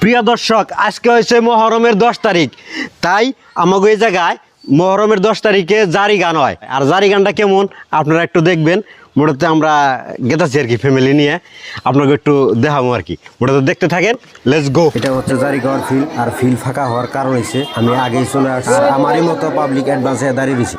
প্রিয় দর্শক, আজকে হয়েছে মহরমের 10 তারিখ। তাই আমাকে এই জায়গায় মহরমের 10 তারিখে জারি গান হয়। আর জারি গানটা কেমন আপনারা একটু দেখবেন। মোটাতে আমরা গেতাছি আর কি ফ্যামিলি নিয়ে, আপনাকে একটু দেখাবো আর কি। মোটাতে দেখতে থাকেন, লেটস গো। এটা হচ্ছে জারি গাওয়ার ফিল্ড, আর ফিল্ড ফাঁকা হওয়ার কারণ হয়েছে আমি আগেই চলে আসছি, আর আমারই মতো পাবলিক অ্যাডভান্সে দাঁড়িয়ে দিছি।